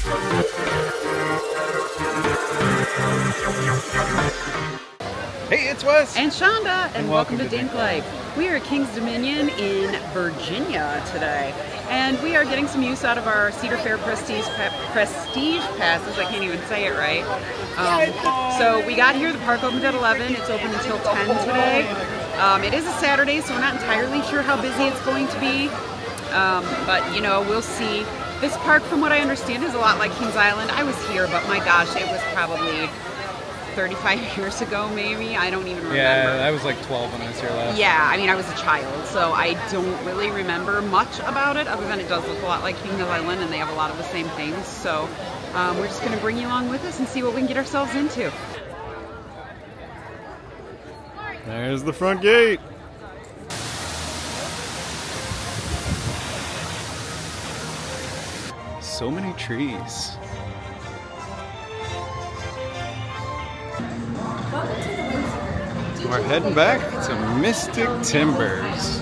Hey, it's Wes! And Shonda, and welcome to DinkLife. We are at King's Dominion in Virginia today, and we are getting some use out of our Cedar Fair Prestige passes. I can't even say it right. So we got here, the park opened at 11, it's open until 10 today. It is a Saturday, so we're not entirely sure how busy it's going to be, but you know, we'll see. This park, from what I understand, is a lot like Kings Island. I was here, but my gosh, it was probably 35 years ago, maybe. I don't even remember. Yeah, I was like 12 when I was here last. Yeah, I mean, I was a child, so I don't really remember much about it, other than it does look a lot like Kings Island, and they have a lot of the same things. So we're just going to bring you along with us and see what we can get ourselves into. There's the front gate. So many trees. We're heading back to Mystic Timbers.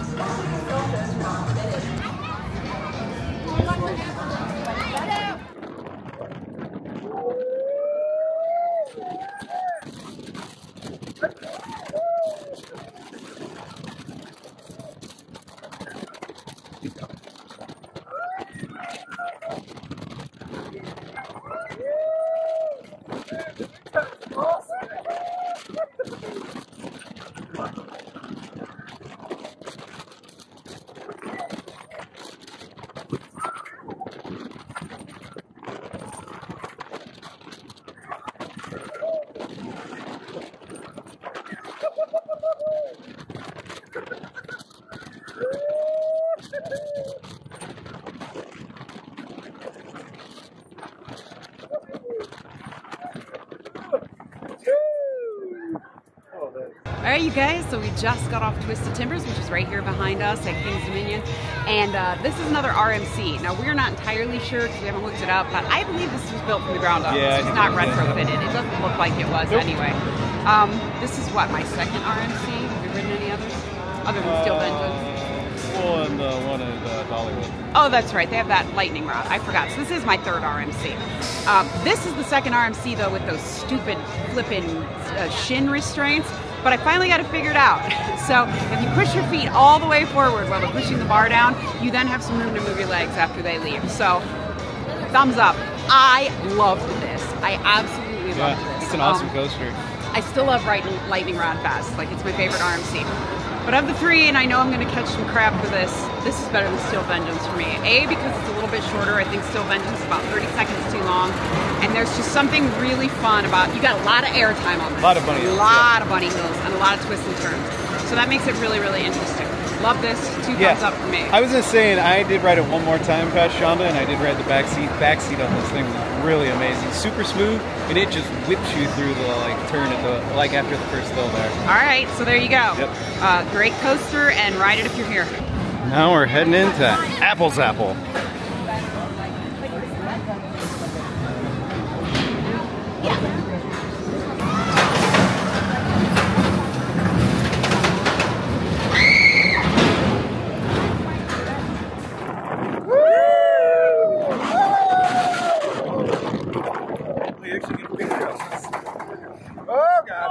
Alright, you guys, so we just got off Twisted Timbers, which is right here behind us at Kings Dominion, and this is another RMC. Now, we're not entirely sure because we haven't looked it up, but I believe this was built from the ground up. Yeah, it's not retrofitted. It doesn't look like it was anyway. This is what, my second RMC? Have you ridden any others? Other than Steel Vengeance? Well, and the one at Dollywood. Oh, that's right. They have that lightning rod. I forgot. So this is my third RMC. This is the second RMC, though, with those stupid flipping shin restraints. But I finally got it figured out. So if you push your feet all the way forward while they're pushing the bar down, you then have some room to move your legs after they leave. So thumbs up. I loved this. I absolutely loved this. It's an awesome coaster. I still love riding Lightning Rod best. Like, it's my favorite RMC. But of the three, and I know I'm going to catch some crap for this, this is better than Steel Vengeance for me. A, because it's a little bit shorter. I think Steel Vengeance is about 30 seconds too long. And there's just something really fun about, you got a lot of airtime on this. A lot of bunny hills. A lot of bunny hills and a lot of twists and turns. So that makes it really, really interesting. Love this. Two thumbs up for me. I was just saying, I did ride it one more time past Shonda, and I did ride the back seat. Back seat on this thing was really amazing. Super smooth, and it just whips you through the turn at the after the first hill there. All right, so there you go. Yep. Great coaster, and ride it if you're here. Now we're heading into Apple Zapple.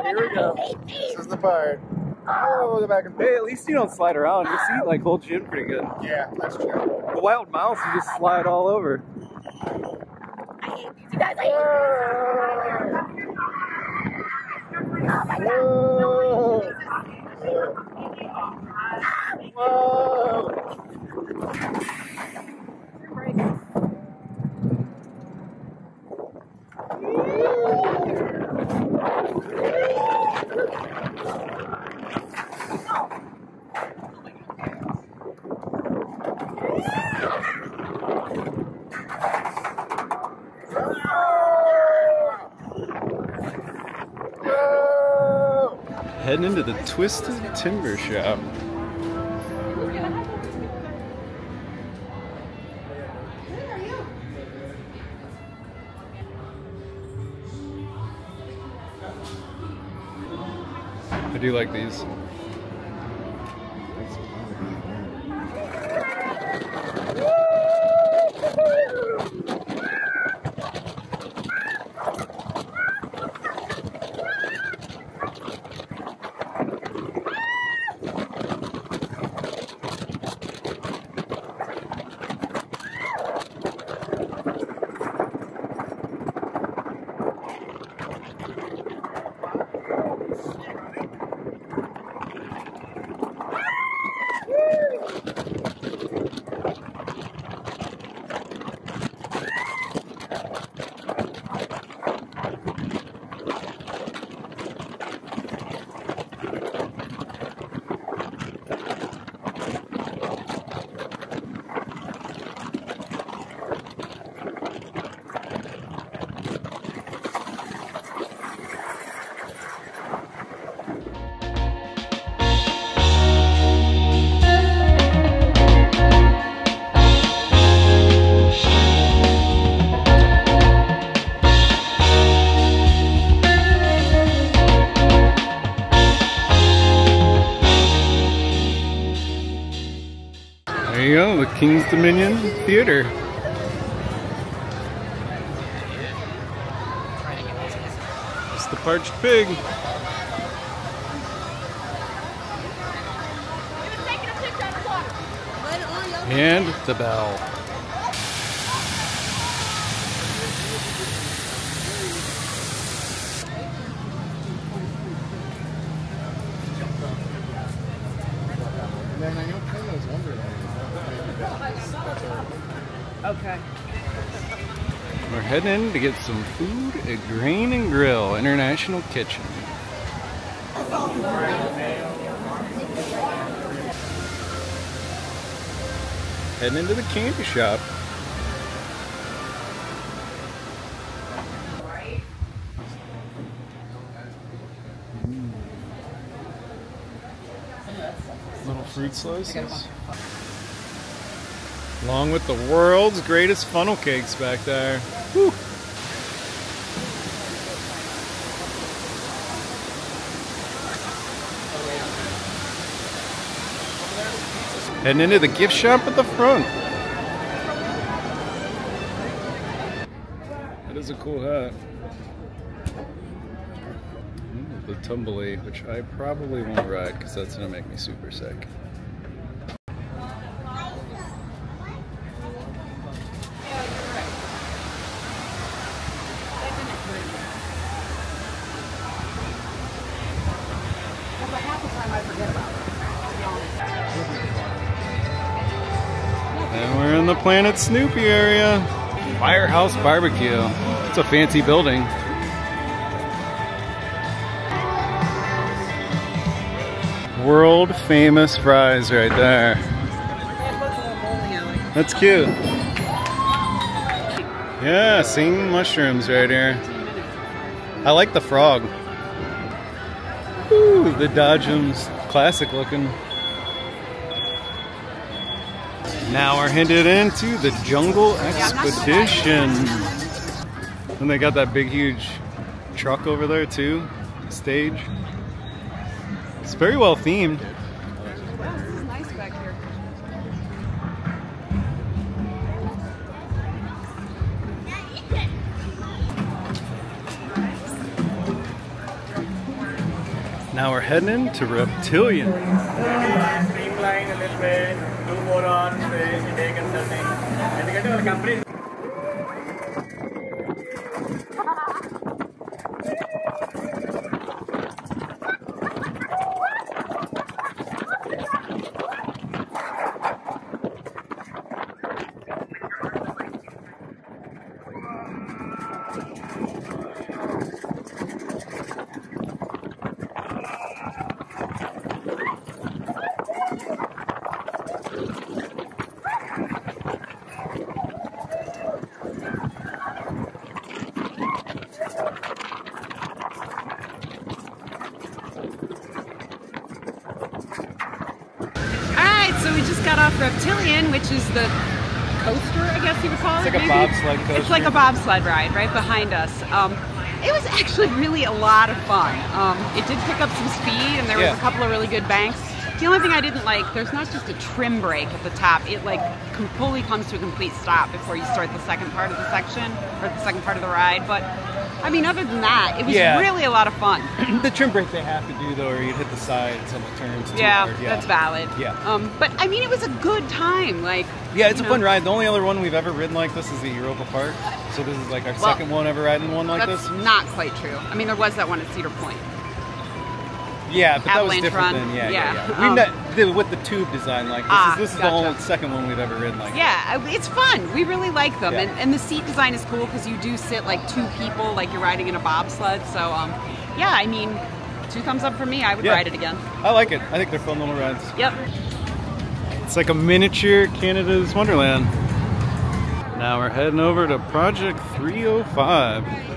Here we go. This is the part. Oh, the back and hey, at least you don't slide around. Your seat like holds you in pretty good. Yeah, that's true. The wild mouse, you just slide all over. You guys, Whoa. Whoa. Heading into the Twisted Timber Shop. I do like these. King's Dominion Theater. It's the Parched Pig. And the bell. Okay. We're heading in to get some food at Grain and Grill International Kitchen. Heading into the candy shop. Little fruit slices. Along with the world's greatest funnel cakes back there. Woo. Heading into the gift shop at the front. That is a cool hat. The Tumbili, which I probably won't ride because that's going to make me super sick. And we're in the Planet Snoopy area. Firehouse Barbecue. It's a fancy building. World famous fries right there. That's cute. Yeah, singing mushrooms right here. I like the frog. Ooh, the Dodgems. Classic looking. Now we're headed into the Jungle Expedition. And they got that big huge truck over there too, stage. It's very well themed. Wow, this is nice back here. Now we're heading into Reptilian. Streamline a little bit, do more on space, you take consulting, and you get to a company. So we just got off Reptilian, which is the coaster, I guess you would call it. It's like a bobsled coaster. It's like a bobsled ride right behind us. It was actually really a lot of fun. It did pick up some speed, and there was a couple of really good banks. The only thing I didn't like, there's not just a trim brake at the top. It like fully comes to a complete stop before you start the second part of the section, or the second part of the ride. But I mean, other than that, it was really a lot of fun. The trim brake they have to do though, or you'd hit the sides on the turns too hard. Yeah, that's valid. Yeah. But I mean, it was a good time. Like, yeah, it's a fun ride. The only other one we've ever ridden like this is the Europa Park. So this is like our second one ever riding one like this. That's not quite true. I mean, there was that one at Cedar Point. Yeah, but that was Avalanche different Run. than we did with the tube design like this. This is the only second one we've ever ridden like. Yeah, it's fun. We really like them, and the seat design is cool because you do sit like two people, like you're riding in a bobsled. So yeah, I mean, 2 thumbs up for me. I would ride it again. I like it. I think they're fun little rides. Yep. It's like a miniature Canada's Wonderland. Now we're heading over to Project 305.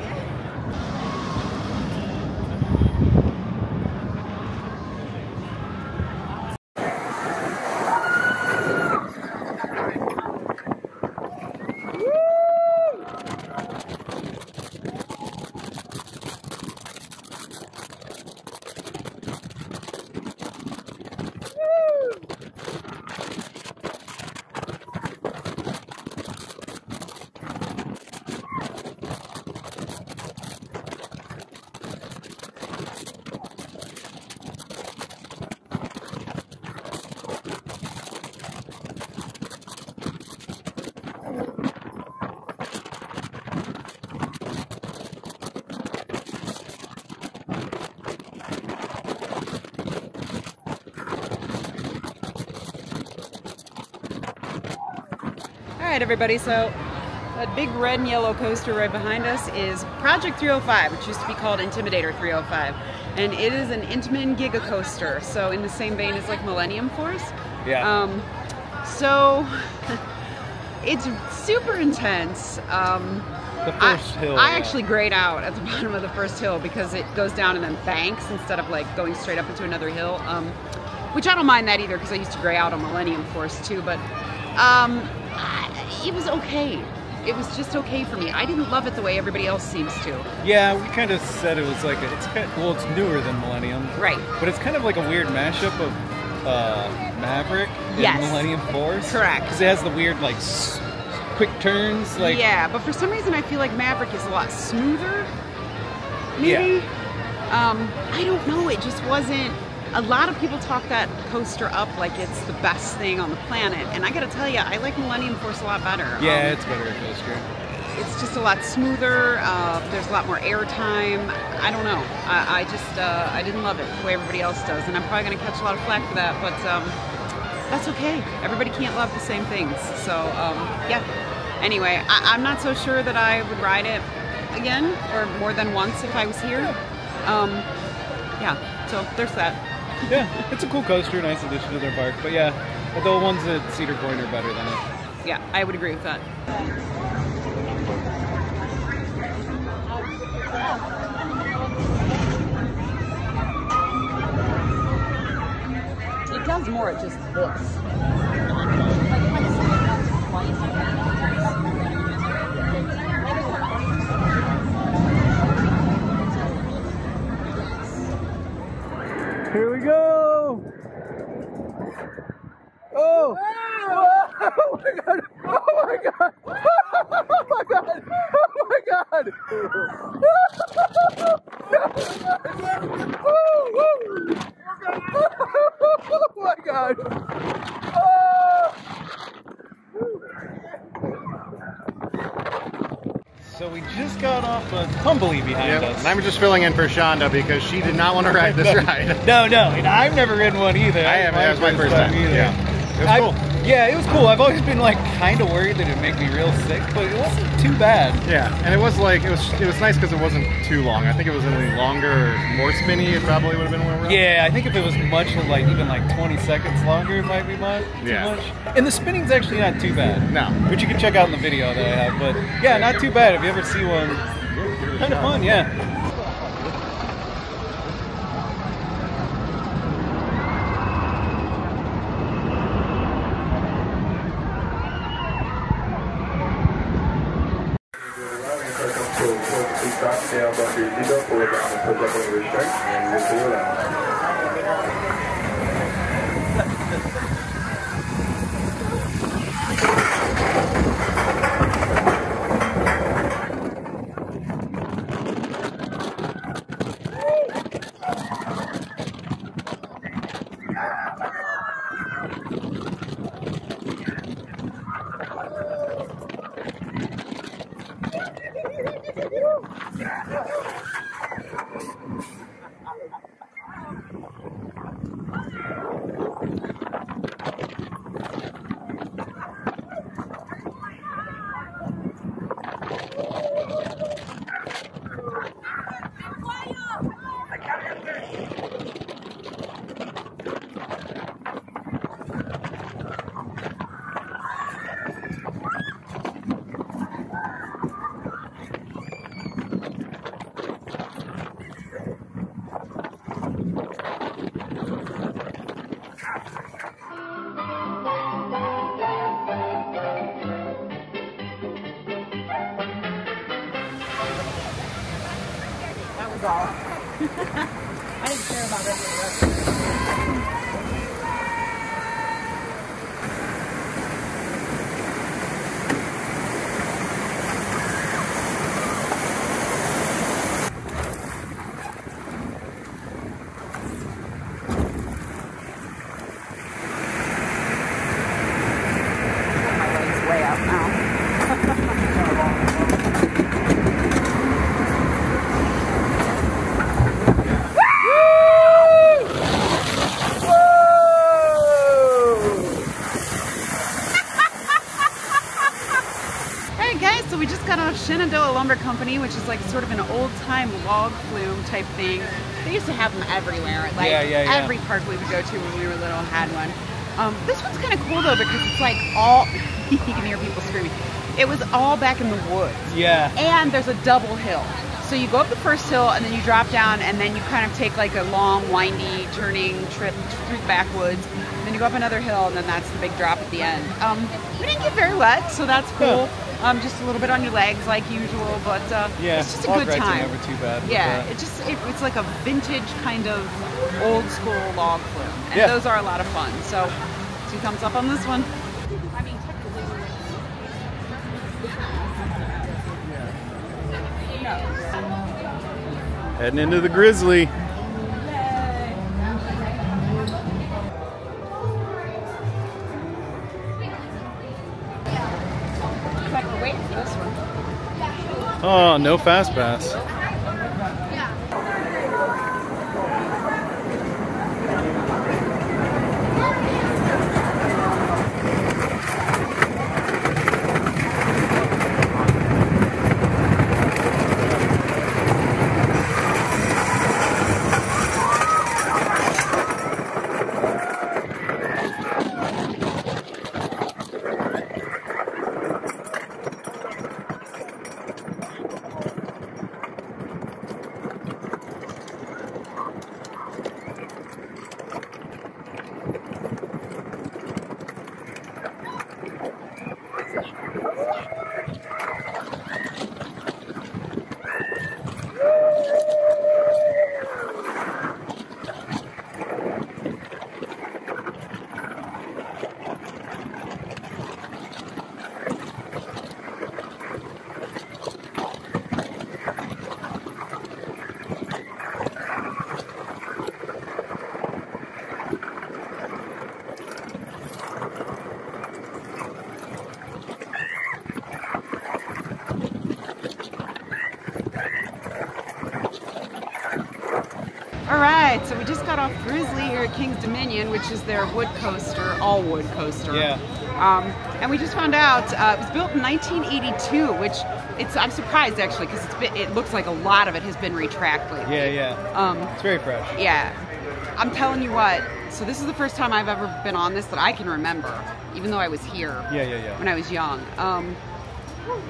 right, everybody, so that big red and yellow coaster right behind us is Project 305, which used to be called Intimidator 305. And it is an Intamin Giga coaster, so in the same vein as like Millennium Force. Yeah. So it's super intense. The first hill. I actually grayed out at the bottom of the first hill because it goes down and then banks instead of like going straight up into another hill. Which I don't mind that either because I used to gray out on Millennium Force too, but it was okay. It was just okay for me. I didn't love it the way everybody else seems to. Yeah, we kind of said it was like it's newer than Millennium, right? But it's kind of like a weird mashup of Maverick and Millennium Force. Correct. Because it has the weird like quick turns, like yeah. But for some reason, I feel like Maverick is a lot smoother. Maybe. Yeah. I don't know. It just wasn't. A lot of people talk that coaster up like it's the best thing on the planet, and I gotta tell you, I like Millennium Force a lot better. Yeah, it's a better coaster. It's just a lot smoother. There's a lot more air time. I don't know. I didn't love it the way everybody else does, and I'm probably gonna catch a lot of flack for that, but that's okay. Everybody can't love the same things. So yeah. Anyway, I'm not so sure that I would ride it again or more than once if I was here. Yeah. So there's that. Yeah, it's a cool coaster, nice addition to their park. But yeah, the ones at Cedar Point are better than it. Yeah, I would agree with that. It does more at just this. Here we go! Oh! Oh my god! Oh my god! Oh my god! Oh my god! Oh my god! So we just got off a Tumbili behind us. And I'm just filling in for Shonda because she did not want to ride this ride. No, and I've never ridden one either. I haven't. That was my first time. Yeah. It was cool. Yeah, it was cool. I've always been like kind of worried that it'd make me real sick, but it wasn't too bad. Yeah, and it was like it was nice because it wasn't too long. I think if it was any longer, more spinny, it probably would have been more real. Yeah, I think if it was much like even like 20 seconds longer, it might be too much. And the spinning's actually not too bad. No, which you can check out in the video that I have. But yeah, not too bad. If you ever see one, kind of fun. Yeah. I didn't care about any of the rest of it. My leg's way up now. Water Company, which is like sort of an old-time log flume type thing. They used to have them everywhere. Like every park we would go to when we were little had one. This one's kind of cool though because it's like all, you can hear people screaming. It was all back in the woods. Yeah. And there's a double hill. So you go up the first hill and then you drop down and then you kind of take like a long, windy, turning trip through the backwoods. Then you go up another hill and then that's the big drop at the end. We didn't get very wet, so that's cool. Just a little bit on your legs like usual, but it's just a good time. Never too bad. Yeah, it's like a vintage kind of old school log flume. And those are a lot of fun. So 2 thumbs up on this one. I mean, Heading into the Grizzly. Oh, no fast pass. Alright, so we just got off Grizzly here at King's Dominion, which is their wood coaster, all wood coaster. Yeah. And we just found out it was built in 1982, which I'm surprised actually because it looks like a lot of it has been retracked lately. Yeah. It's very fresh. Yeah. I'm telling you what, so this is the first time I've ever been on this that I can remember, even though I was here when I was young.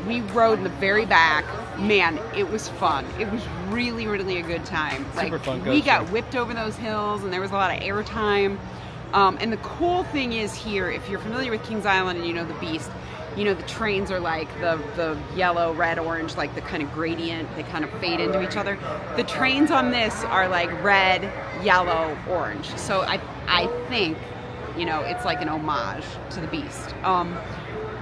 We rode in the very back. Man, it was fun. It was really, really a good time. Super fun coaster. We got whipped over those hills and there was a lot of air time. And the cool thing is here, if you're familiar with Kings Island and you know the Beast, you know the trains are like the yellow, red, orange, like the kind of gradient, they kind of fade into each other. The trains on this are like red, yellow, orange. So I think, you know, it's like an homage to the Beast.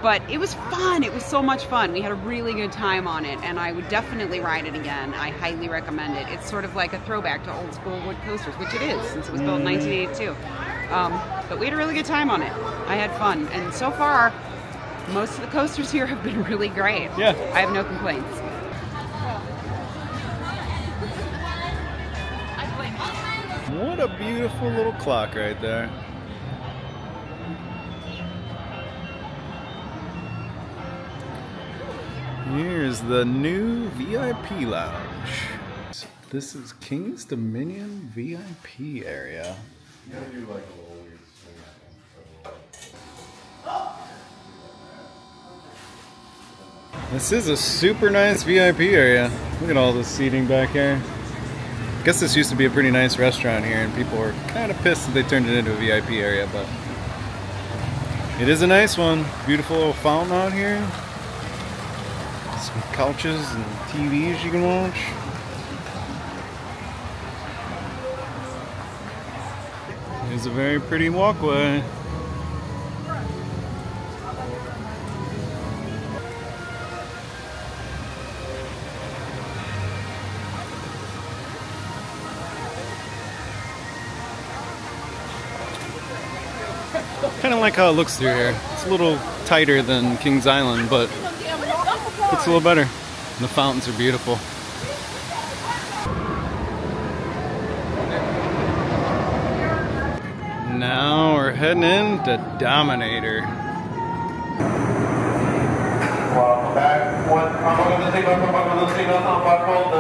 But it was fun. It was so much fun. We had a really good time on it, and I would definitely ride it again. I highly recommend it. It's sort of like a throwback to old school wood coasters, which it is, since it was built in 1982. But we had a really good time on it. I had fun, and so far, most of the coasters here have been really great. Yeah. I have no complaints. What a beautiful little clock right there. Here's the new VIP lounge. This is King's Dominion VIP area. You gotta do like a little weird swing. This is a super nice VIP area. Look at all this seating back here. I guess this used to be a pretty nice restaurant here and people were kind of pissed that they turned it into a VIP area, but it is a nice one. Beautiful little fountain out here. Some couches and TVs you can watch. There's a very pretty walkway. Kind of like how it looks through here. It's a little tighter than Kings Island, but it's a little better. And the fountains are beautiful. Now we're heading into Dominator. Wow. back one. Apakah signal sampai Doswell.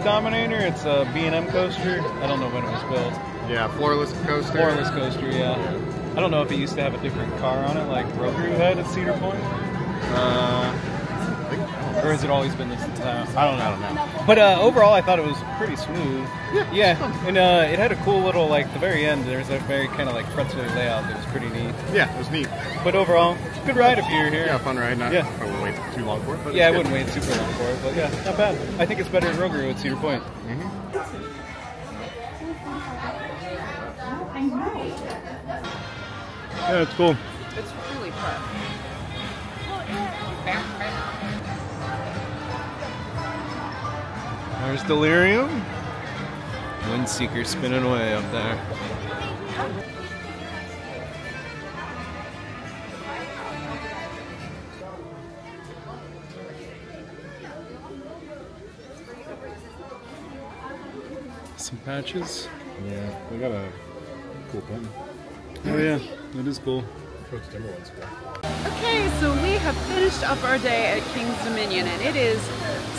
Dominator, it's a B&M coaster. I don't know when it was built. Yeah, floorless coaster. Floorless coaster, yeah. I don't know if it used to have a different car on it, like Rogue had at Cedar Point. Or has it always been this time? I don't know. But overall, I thought it was pretty smooth. Yeah. And it had a cool little, like, the very end, there's a very kind of like pretzel layout that was pretty neat. Yeah, it was neat. But overall, good ride if you're here. Yeah, fun ride. I wouldn't wait too long for it. But yeah, I wouldn't wait super long for it, but yeah, not bad. I think it's better than Rogue at Cedar Point. Yeah, it's cool. It's really fun. There's Delirium. Windseeker spinning away up there. Some patches. Yeah, they got a cool pen. Oh yeah, that is cool. Okay, so we have finished up our day at King's Dominion, and it is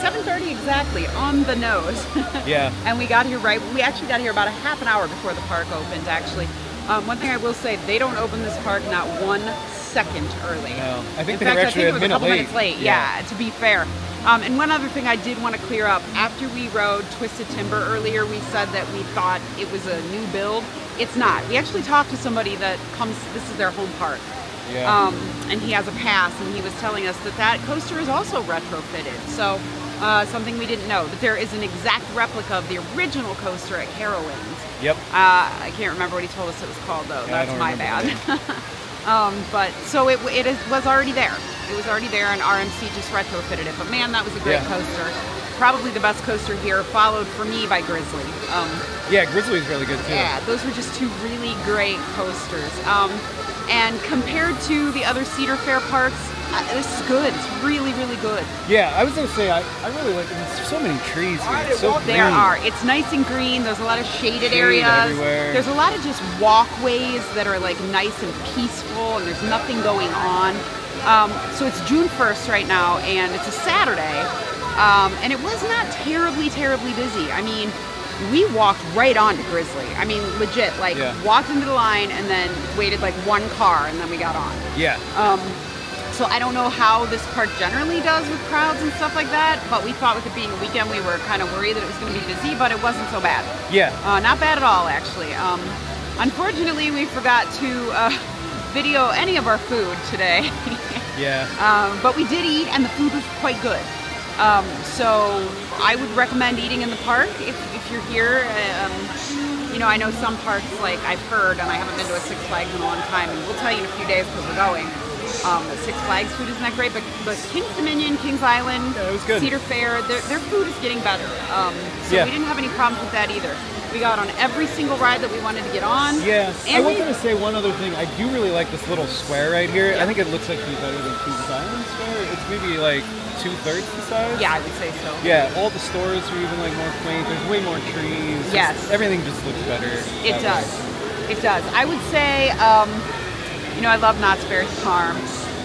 7:30 exactly, on the nose. Yeah. And we got here we actually got here about a half an hour before the park opened, actually. One thing I will say, they don't open this park not 1 second early. No, I think In they fact, were I actually think it was a couple late. minutes late, yeah, to be fair. And one other thing I did want to clear up, after we rode Twisted Timber earlier, we said that we thought it was a new build. It's not. We actually talked to somebody that comes, this is their home park. Yeah. And he has a pass, and he was telling us that that coaster is also retrofitted. So something we didn't know, that there is an exact replica of the original coaster at Carowinds. Yep. I can't remember what he told us it was called, though. Yeah, that's my bad. But so it was already there. It was already there, and RMC just retrofitted it. But man, that was a great coaster. Probably the best coaster here, followed for me by Grizzly. Yeah, Grizzly's really good too. Yeah, those were just two really great coasters. And compared to the other Cedar Fair parks, this is good. It's really, really good. Yeah, I was gonna say I really like it. There's so many trees here. It's so green. There are. It's nice and green. There's a lot of shaded areas. Everywhere. There's a lot of just walkways that are like nice and peaceful, and there's nothing going on. So it's June 1st right now, and it's a Saturday. And it was not terribly, terribly busy. I mean, we walked right on to Grizzly. I mean, legit, like walked into the line and then waited like one car and then we got on. Yeah. So I don't know how this park generally does with crowds and stuff like that, but we thought with it being a weekend, we were kind of worried that it was going to be busy, but it wasn't so bad. Yeah. Not bad at all, actually. Unfortunately, we forgot to video any of our food today. Yeah. But we did eat, and the food was quite good. So I would recommend eating in the park if you're here. You know, I know some parks, like I've heard, and I haven't been to a Six Flags in a long time, and we'll tell you in a few days because we're going. Six Flags food isn't that great, but King's Dominion, Kings Island, it was good. Cedar Fair, their food is getting better. So we didn't have any problems with that either. We got on every single ride that we wanted to get on. Yeah, and I was going to say one other thing. I do really like this little square right here. I think it looks like it'd be better than Kings Island Square. It's maybe like 2/3 the size. Yeah, I would say so. Yeah, all the stores are even like more quaint. There's way more trees. Yes. Everything just looks better. It does. It does. I would say, you know, I love Knott's Berry Farm.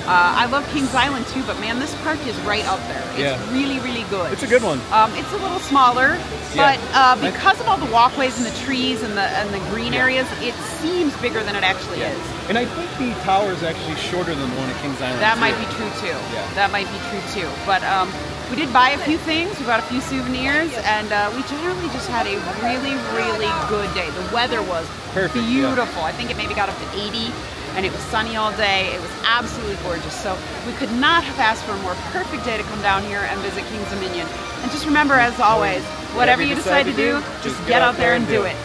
I love Kings Island too, but man, this park is right up there. It's really, really good. It's a good one. It's a little smaller, but because of all the walkways and the trees and the green areas, it seems bigger than it actually is. And I think the tower is actually shorter than the one at Kings Island. That might be true too. Yeah. That might be true too. But We did buy a few things, we bought a few souvenirs, and we generally just had a really, really good day. The weather was Perfect, beautiful. I think it maybe got up to 80, and it was sunny all day. It was absolutely gorgeous. So we could not have asked for a more perfect day to come down here and visit King's Dominion. And just remember, as always, whatever you decide to do, just get out there and do it.